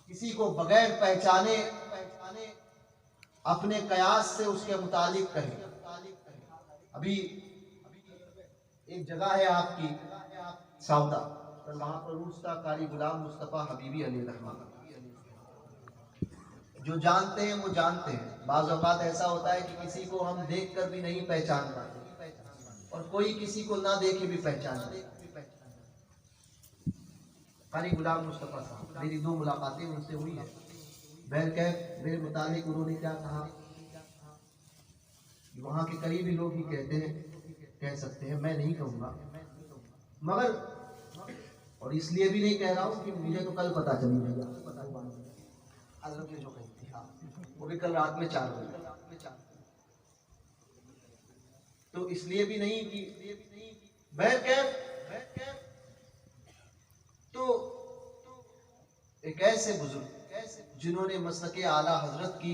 किसी को बगैर पहचाने अपने कयास से उसके मुतालिक कहे। अभी एक जगह है आपकी सौदा, पर वहां पर उर्स था कारी गुलाम मुस्तफ़ा हबीबी अली रहमान। जो जानते हैं वो जानते हैं। बाज़ औक़ात ऐसा होता है कि किसी को हम देख कर भी नहीं पहचान पाते और कोई किसी को ना देखे भी पहचान ले। कारी गुलाम मुस्तफ़ा साहब, मेरी 2 मुलाकातें उनसे हुई है। बहरकैफ मेरे मुतालिक उन्होंने क्या कहा, वहाँ के करीबी लोग ही कहते हैं, कह सकते हैं, मैं नहीं कहूँगा। मगर और इसलिए भी नहीं कह रहा हूँ कि मुझे तो कल पता चली भैया जो कही थी, हाँ, वो भी कल रात में 4 बजे। तो इसलिए भी नहीं कि बहरकैफ तो एक ऐसे बुजुर्ग जिन्होंने मसलके आला हजरत की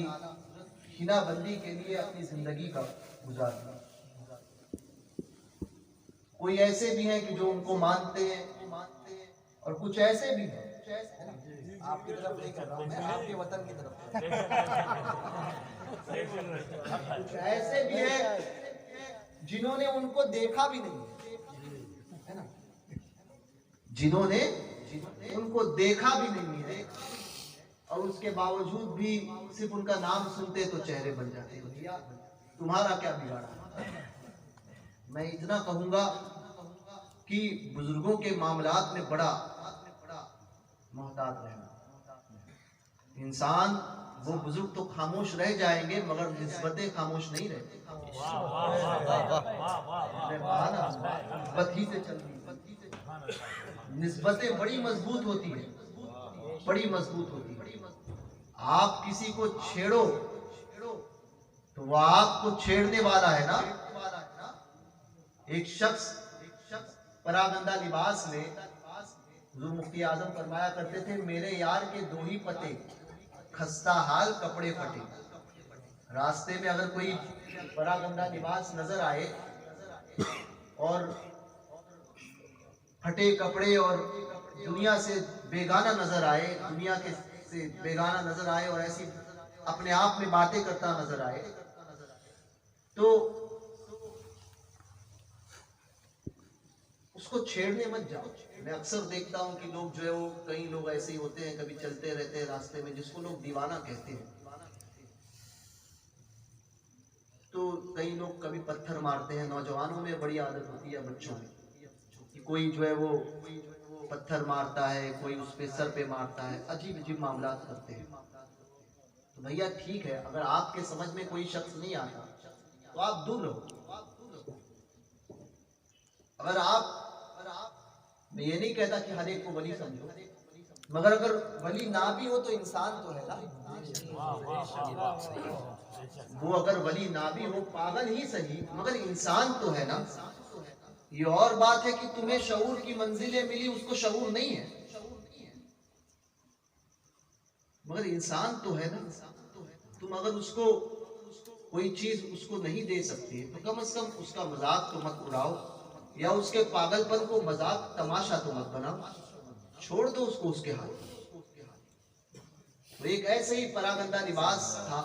हिनाबंदी के लिए अपनी जिंदगी का गुजार दिया। कोई ऐसे भी हैं कि जो उनको मानते हैं और कुछ ऐसे भी हैं, आपकी तरफ नहीं कर रहा हूं मैं, आपके वतन की तरफ कुछ ऐसे भी हैं जिन्होंने उनको देखा भी नहीं है ना, जिन्होंने उनको देखा भी नहीं है और उसके बावजूद भी सिर्फ उनका नाम सुनते तो चेहरे बन जाते हैं। भैया तुम्हारा क्या बिगाड़ा। मैं इतना कहूंगा कि बुजुर्गों के मामलात में बड़ा मोहतात रहना। इंसान वो बुजुर्ग तो खामोश रह जाएंगे मगर निस्बतें खामोश नहीं रहती। निस्बत ही से चलती, निस्बतें बड़ी मजबूत होती है, बड़ी मजबूत होती है। आप किसी को छेड़ो तो वह आपको छेड़ने वाला है ना। एक शख्स परागंदा लिबास में हुजूर मुफ्ती आजम फरमाया करते थे, मेरे यार के 2 ही पते, खस्ता हाल कपड़े फटे। रास्ते में अगर कोई परागंदा लिबास नजर आए और फटे कपड़े और दुनिया से बेगाना नजर आए, दुनिया के से बेगाना नजर आए और ऐसी अपने आप में बातें करता नजर आए, तो उसको छेड़ने मत जाओ। मैं अक्सर देखता हूं कि लोग जो है वो, कई लोग ऐसे ही होते हैं, कभी चलते रहते हैं रास्ते में, जिसको लोग दीवाना कहते हैं। तो कई लोग कभी पत्थर मारते हैं। नौजवानों में बड़ी आदत होती है, बच्चों में, कि कोई जो है वो पत्थर मारता है, कोई उस पे सर पे मारता है, अजीब अजीब मामला करते हैं। तो भैया ठीक है, अगर आपके समझ में कोई शख्स नहीं आता तो आप दूर रहो। अगर आप, मैं ये नहीं कहता कि हर एक को वली समझो, मगर अगर वली ना भी हो तो इंसान तो है ना। वो अगर वली ना भी हो, पागल ही सही, मगर इंसान तो है ना। ये और बात है कि तुम्हें शऊर की मंजिलें मिली, उसको शऊर नहीं है, मगर इंसान तो है ना। तुम अगर उसको कोई चीज उसको नहीं दे सकती तो कम से कम उसका मजाक तो मत उड़ाओ, या उसके पागलपन को मजाक तमाशा तो मत बनाओ, छोड़ दो उसको उसके हाथ। तो एक ऐसे ही परागंदा लिबास था,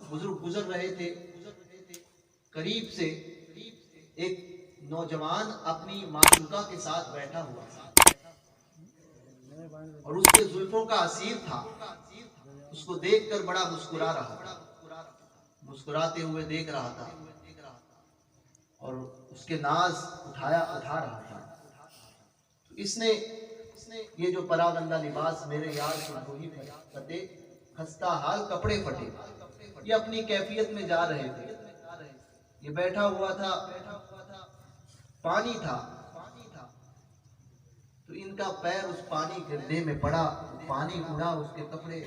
बुजुर्ग गुजर रहे थे, करीब से एक नौजवान अपनी माशूका के साथ बैठा हुआ और उसके जुल्फों का असीर था। उसको देखकर बड़ा मुस्कुरा रहा था, मुस्कुराते हुए देख रहा था और उसके नाज उठा रहा था। तो इसने ये जो परागंदा लिबास, मेरे यार के 2 ही पते, खस्ता हाल कपड़े फटे, ये अपनी कैफियत में जा रहे थे। ये बैठा हुआ था, पानी था, तो इनका पैर उस पानी गड्ढे में पड़ा, पानी उड़ा उसके कपड़े,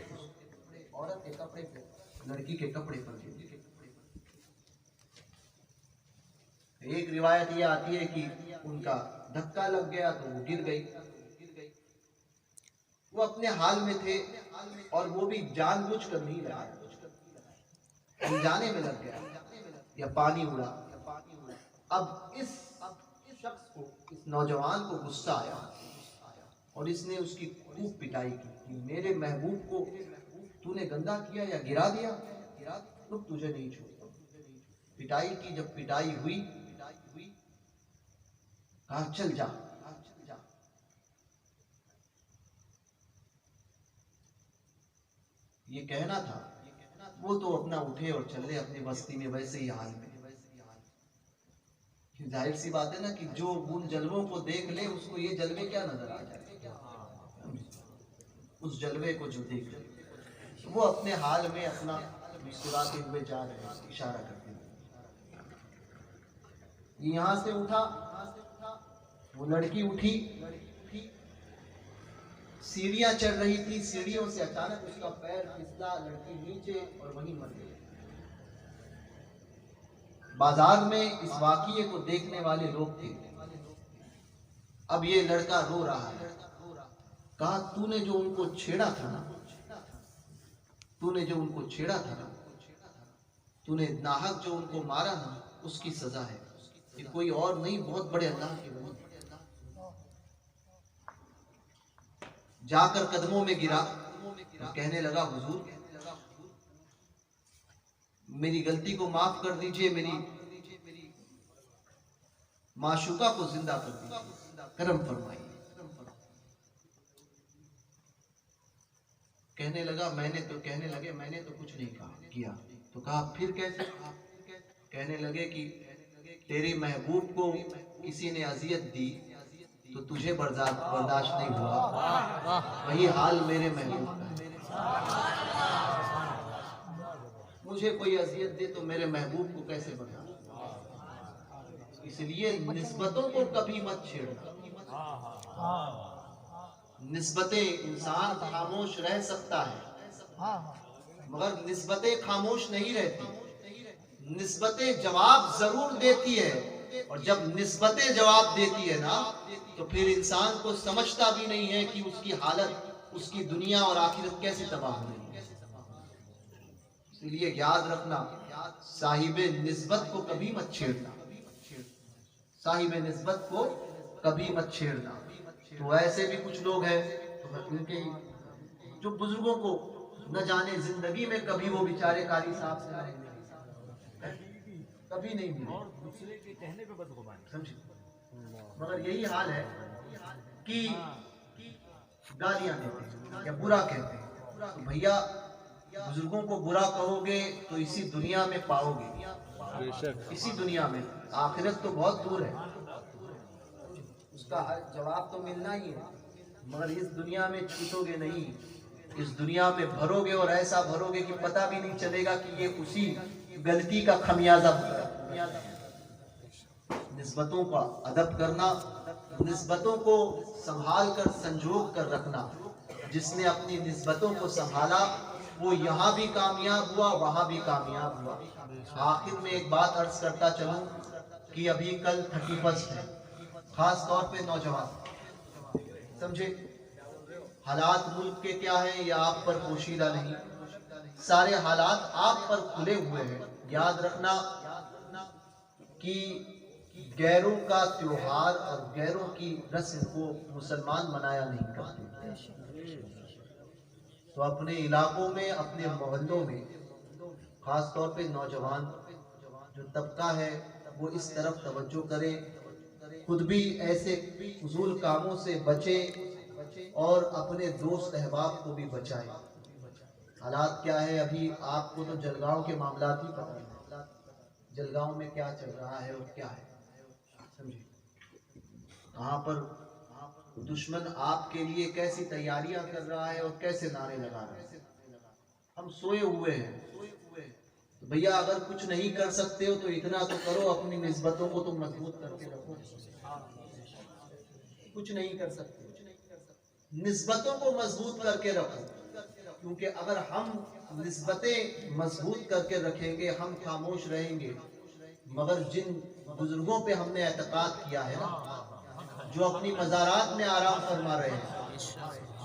औरत के कपड़े पे, लड़की के कपड़े पर। एक रिवायत ये आती है कि उनका धक्का लग गया तो वो गिर गई। वो अपने हाल में थे और वो भी जानबूझकर नहीं लगा, जाने में लग गया या पानी उड़ा। अब इस शख्स को, इस नौजवान को गुस्सा आया और इसने उसकी खूब पिटाई की कि मेरे महबूब को तूने गंदा किया या गिरा दिया, तो तुझे नहीं छोड़ता। पिटाई की, जब पिटाई हुई कहा चल जा। ये कहना था, वो तो अपना उठे और चले अपनी बस्ती में वैसे ही हाल में। जाहिर सी बात है ना कि जो उन जलवों को देख ले उसको ये जलवे क्या नजर आ जाए, उस जलवे को जो देख ले वो अपने हाल में अपना मुस्कुराते हुए जा रहे हैं, इशारा करते हुए। यहाँ से उठा, वो लड़की उठी, सीढ़ियां चढ़ रही थी, सीढ़ियों से अचानक उसका पैर फिसला, लड़की नीचे और वहीं मर गई। बाजार में इस वाकये को देखने वाले लोग थे। अब ये लड़का रो रहा है। कहा तूने जो उनको छेड़ा था ना, तूने जो उनको छेड़ा था ना, तूने नाहक जो उनको मारा ना, उसकी सजा है। ये कोई और नहीं, बहुत बड़े अल्लाह के वली। जाकर कदमों में गिरा और कहने लगा हुजूर मेरी गलती को माफ कर दीजिए, मेरी माशूका को जिंदा कर दीजिए, करम फरमाइए। कहने लगे मैंने तो कुछ नहीं कहा किया। तो कहा फिर कैसे? कहने लगे कि तेरे महबूब को किसी ने अजियत दी तो तुझे बर्दाश्त नहीं हुआ, वही हाल मेरे महबूब का है। मुझे कोई अजियत दे तो मेरे महबूब को कैसे बर्दाश्त? इसलिए निस्बतों को कभी मत छेड़ना। निस्बतें, इंसान खामोश रह सकता है मगर निस्बतें खामोश नहीं रहती। निस्बतें जवाब जरूर देती है, और जब निस्बतें जवाब देती है ना, तो फिर इंसान को समझता भी नहीं है कि उसकी हालत, उसकी दुनिया और आखिरत कैसे तबाह हो रही है। इसलिए याद रखना, साहिबे निस्बत को कभी मत छेड़ना, साहिबे निस्बत को कभी मत छेड़ना। तो ऐसे भी कुछ लोग हैं तो उनके जो बुजुर्गों को न जाने जिंदगी में कभी वो बेचारे कारी साहब से कभी नहीं मिले, और दूसरे के कहने पे बदगुमान, समझे। मगर यही हाल है कि गालियां देते हैं या बुरा कहते हैं। तो भैया बुजुर्गों को बुरा कहोगे तो इसी दुनिया में पाओगे, इसी दुनिया में। आखिरत तो बहुत दूर है, उसका जवाब तो मिलना ही है, मगर इस दुनिया में छूटोगे नहीं। इस दुनिया में भरोगे और ऐसा भरोगे कि पता भी नहीं चलेगा कि ये उसी गलती का खमियाजा। निस्बतों का अदब करना, निस्बतों को संभाल कर संजोग कर रखना। जिसने अपनी निस्बतों को संभाला वो यहाँ भी कामयाब हुआ, वहां भी कामयाब हुआ। आखिर में एक बात अर्ज करता चलूं कि अभी कल 31 है, खास तौर पे नौजवान, समझे। हालात मुल्क के क्या है ये आप पर पोशीदा नहीं, सारे हालात आप पर खुले हुए हैं। याद रखना कि गैरों का त्योहार और गैरों की रस्म को मुसलमान मनाया नहीं करते। तो अपने इलाकों में, अपने मोहल्लों में, खास तौर पे नौजवान जो तबका है वो इस तरफ तवज्जो करे, खुद भी ऐसे फजूल कामों से बचे और अपने दोस्त अहबाब को भी बचाए। हालात क्या है अभी आपको तो जलगांव के मामलात ही पता है, जलगांव में क्या चल रहा है और क्या है, समझे। कहाँ पर दुश्मन आपके लिए कैसी तैयारियां कर रहा है और कैसे नारे लगा रहा है। हम सोए हुए हैं। तो भैया अगर कुछ नहीं कर सकते हो तो इतना तो करो, अपनी निस्बतों को तो मजबूत करके रखो। कुछ नहीं कर सकते, निस्बतों को मजबूत करके रखो, क्योंकि अगर हम निस्बतें मजबूत करके रखेंगे, हम खामोश रहेंगे। मगर जिन बुजुर्गों पे हमने एतकाद किया है ना, जो अपनी मज़ारात में आराम फरमा रहे हैं,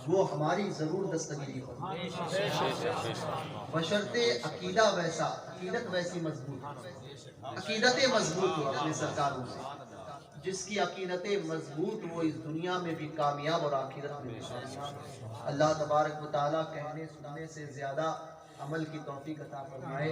वो हमारी जरूर दस्तगिरी हो, बशर्ते अकीदा वैसा, अकीदत वैसी मजबूत, अकीदतें मजबूत हो अपने सरकारों से। जिसकी अकीदतें मजबूत, वो इस दुनिया में भी कामयाब और आखिरत में भी कामयाब। अल्लाह तबारक व तआला कहने सुनने से ज्यादा अमल की तौफीक अता फरमाए।